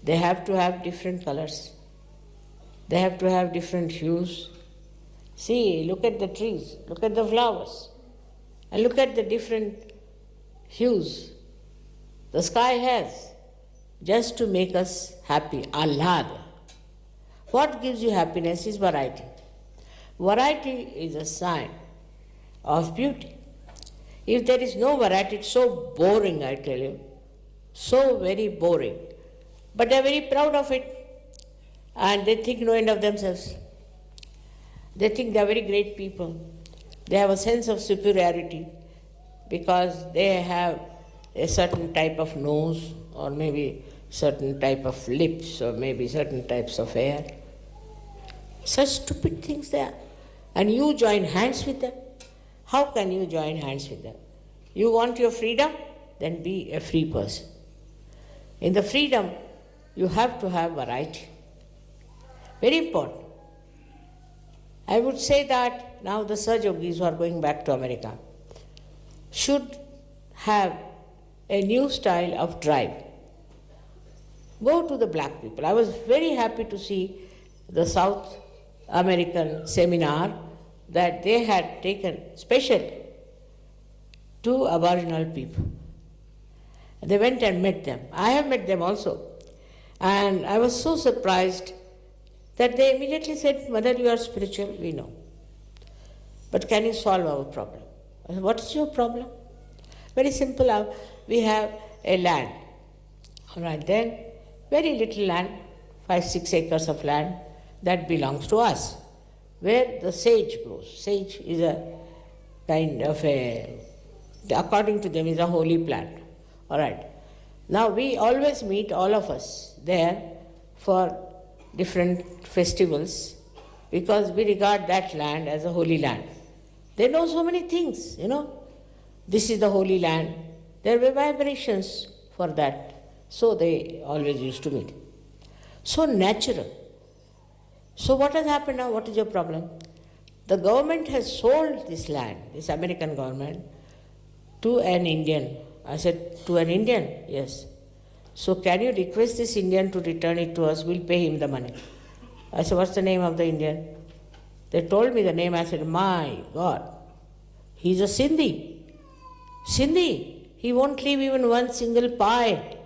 They have to have different colors. They have to have different hues. See, look at the trees, look at the flowers, and look at the different hues the sky has, just to make us happy. Ahlad. What gives you happiness is variety. Variety is a sign of beauty. If there is no variety, it's so boring, I tell you. So very boring. But they are very proud of it. And they think no end of themselves. They think they are very great people. They have a sense of superiority because they have a certain type of nose, or maybe certain type of lips, or maybe certain types of hair. Such stupid things there. And you join hands with them. How can you join hands with them? You want your freedom? Then be a free person. In the freedom, you have to have variety. Very important. I would say that now the Sahajogis who are going back to America should have a new style of drive. Go to the black people. I was very happy to see the South American seminar that they had taken special to Aboriginal people. They went and met them. I have met them also. And I was so surprised that they immediately said, Mother, you are spiritual, we know. But can you solve our problem? I said, what is your problem? Very simple. We have a land. All right, then, very little land, 5-6 acres of land that belongs to us, where the sage grows. Sage is a kind of according to them, is a holy plant. All right. Now, we always meet, all of us, there for different festivals because we regard that land as a holy land. They know so many things, This is the holy land. There were vibrations for that. So they always used to meet. So natural. So what has happened now? What is your problem? The government has sold this land, this American government, to an Indian. I said, to an Indian? Yes. So can you request this Indian to return it to us? We'll pay him the money. I said, what's the name of the Indian? They told me the name. I said, my God, he's a Sindhi. Sindhi. He won't leave even one single pie.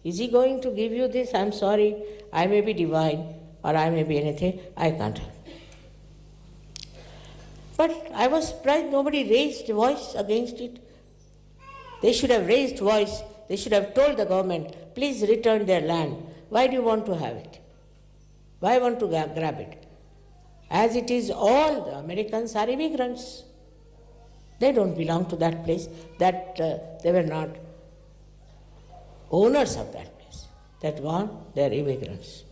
Is he going to give you this? I'm sorry, I may be divine or I may be anything. I can't help. But I was surprised nobody raised voice against it. They should have raised voice. They should have told the government, please return their land. Why do you want to have it? Why want to grab it? As it is, all the Americans are immigrants. They don't belong to that place. They were not owners of that place. That one, they are immigrants.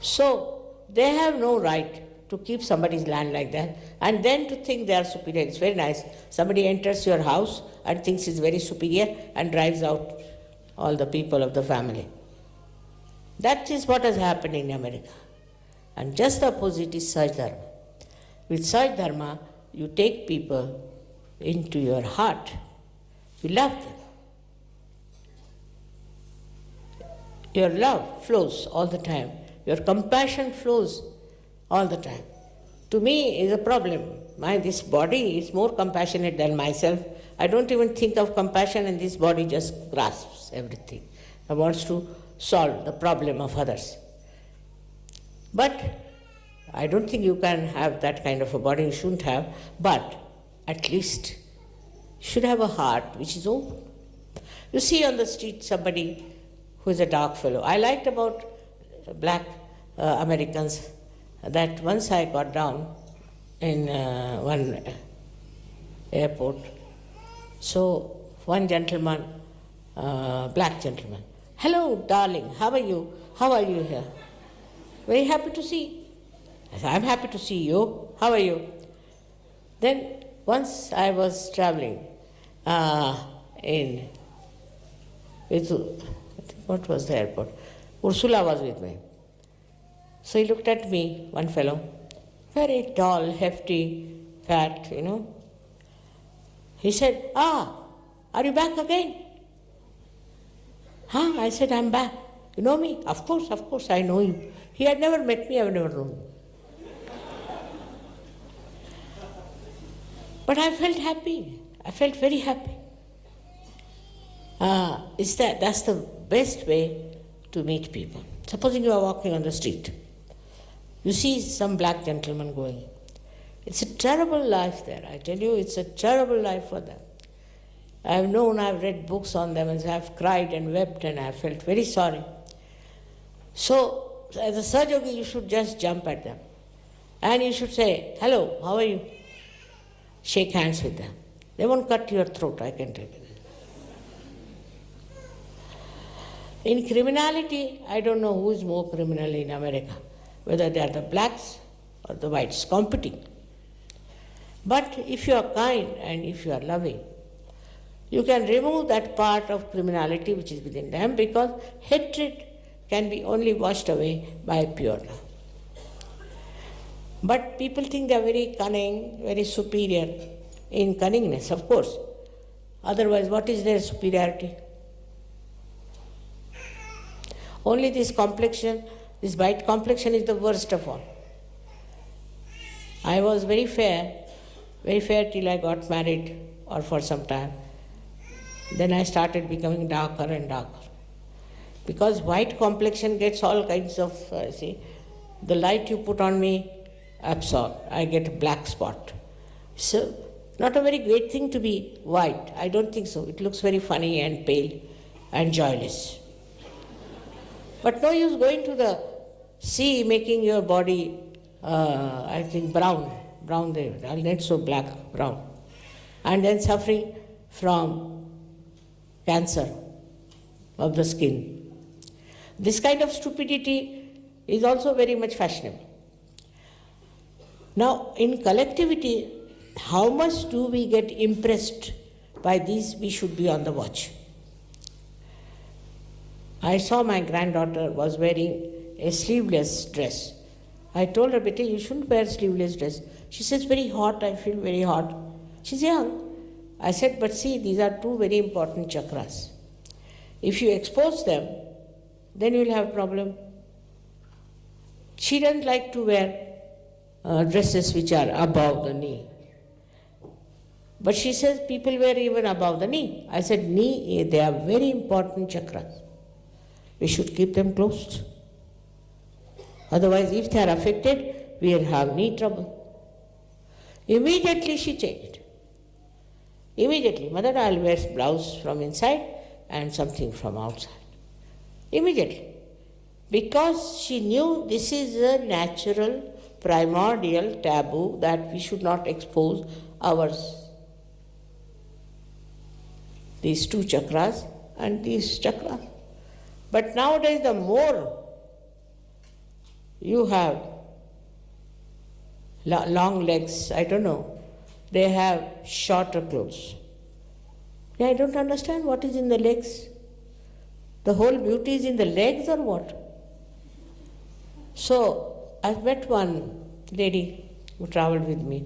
So they have no right to keep somebody's land like that and then to think they are superior. It's very nice. Somebody enters your house and thinks he's very superior and drives out all the people of the family. That is what has happened in America. And just the opposite is Sahaj Dharma. With Sahaj Dharma, you take people into your heart. You love them. Your love flows all the time. Your compassion flows all the time. To me, is a problem. This body is more compassionate than myself. I don't even think of compassion, and this body just grasps everything. It wants to solve the problem of others. But I don't think you can have that kind of a body. You shouldn't have. But at least you should have a heart which is open. You see on the street somebody who is a dark fellow. I liked about black Americans that once I got down in one airport, so one gentleman, black gentleman, "Hello, darling, how are you? How are you here? Very happy to see." I said, "I'm happy to see you. How are you?" Then once I was traveling what was the airport? Ursula was with me. So he looked at me, one fellow, very tall, hefty, fat, He said, "Ah, are you back again?" "Huh?" I said, "I'm back. You know me?" Of course, I know you." He had never met me, I have never known him. But I felt happy. I felt very happy. That's the best way to meet people. Supposing you are walking on the street, you see some black gentleman going. It's a terrible life there. I tell you, it's a terrible life for them. I've read books on them, and I've cried and wept, and I felt very sorry. So, as a Sahaja, you should just jump at them. And you should say, "Hello, how are you?" Shake hands with them. They won't cut your throat, I can tell you. In criminality, I don't know who is more criminal in America, whether they are the blacks or the whites competing. But if you are kind and if you are loving, you can remove that part of criminality which is within them, because hatred can be only washed away by pure love. But people think they are very cunning, very superior in cunningness, of course. Otherwise, what is their superiority? Only this complexion, this white complexion is the worst of all. I was very fair till I got married or for some time. Then I started becoming darker and darker. Because white complexion gets all kinds of, the light you put on me, absorb. I get a black spot. So, not a very great thing to be white. I don't think so. It looks very funny and pale and joyless. But no use going to the sea, making your body, brown there. Not so black, brown. And then suffering from cancer of the skin. This kind of stupidity is also very much fashionable. Now, in collectivity, how much do we get impressed by these? We should be on the watch. I saw my granddaughter was wearing a sleeveless dress. I told her, "Beti, you shouldn't wear sleeveless dress." She says, "Very hot, I feel very hot." She's young. I said, "But see, these are two very important chakras. If you expose them, then you will have a problem." She doesn't like to wear dresses which are above the knee. But she says people wear even above the knee. I said, knee, they are very important chakras. We should keep them closed. Otherwise, if they are affected, we will have knee trouble. Immediately she changed. Immediately, "Mother, I'll wear blouse from inside and something from outside." Immediately. Because she knew this is a natural, primordial taboo that we should not expose these two chakras and these chakras. But nowadays, the more you have long legs, I don't know, they have shorter clothes. Yeah, I don't understand what is in the legs. The whole beauty is in the legs or what? So, I met one lady who traveled with me.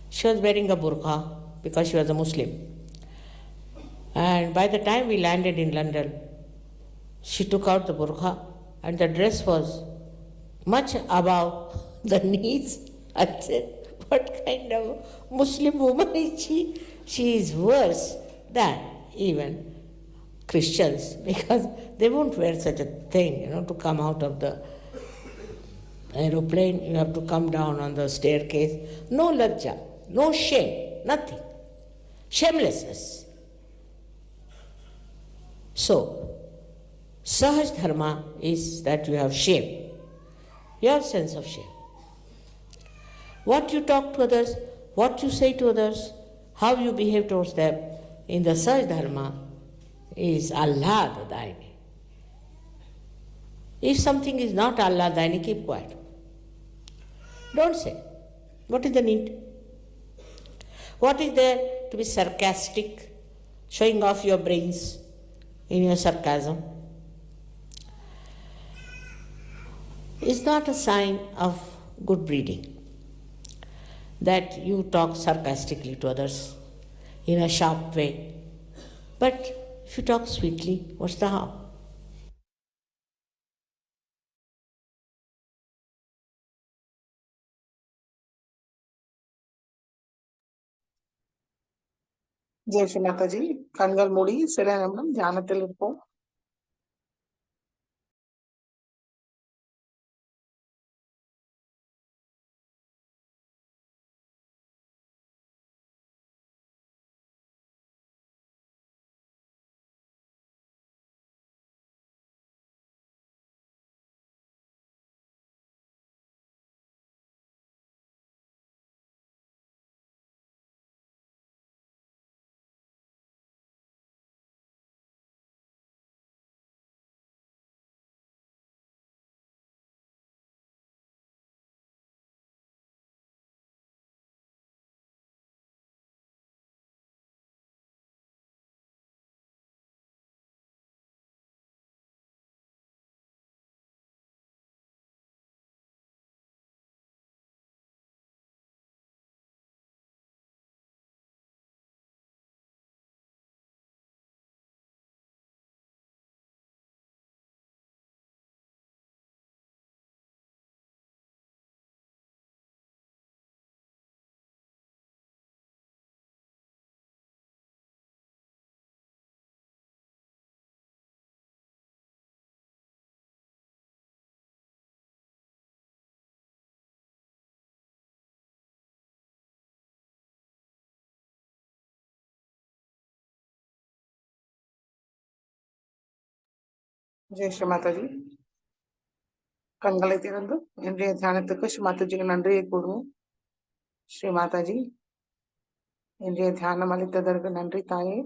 She was wearing a burqa because she was a Muslim. And by the time we landed in London, she took out the burqa and the dress was much above the knees. I said, what kind of Muslim woman is she? She is worse than even Christians, because they won't wear such a thing, to come out of the aeroplane. You have to come down on the staircase. No lajja, no shame, nothing. Shamelessness. So, Sahaj dharma is that you have shame, your sense of shame. What you talk to others, what you say to others, how you behave towards them in the Sahaj dharma is Allah Daini. If something is not Allah Daini, keep quiet. Don't say. What is the need? What is there to be sarcastic, showing off your brains in your sarcasm? It's not a sign of good breeding that you talk sarcastically to others in a sharp way. But if you talk sweetly, what's the harm? Jai Shri Mataji. கண்கள் மூடி சில நிமிடம் தியானத்தில் இருப்போம். ஜெய் ஸ்ரீ மாதாஜி. கண்களை திறந்து இன்றைய தியானத்துக்கு ஸ்ரீ மாதாஜிக்கு நன்றியை கூறுவோம். ஸ்ரீ மாதாஜி, இன்றைய தியானம் அளித்ததற்கு நன்றி தாயே.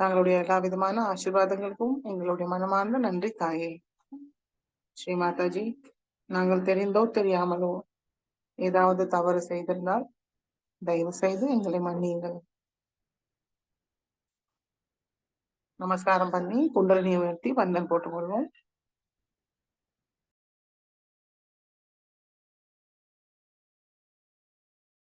தங்களுடைய எல்லா விதமான ஆசீர்வாதங்களுக்கும் எங்களுடைய மனமார்ந்த நன்றி தாயே. ஸ்ரீ மாதாஜி, நாங்கள் தெரிந்தோ தெரியாமலோ ஏதாவது தவறு செய்திருந்தால் தயவு செய்து எங்களை மன்னியுங்கள். நமஸ்காரம் பண்ணி குண்டலினியை உயர்த்தி வந்தன் போட்டுக்கொள்வோம்.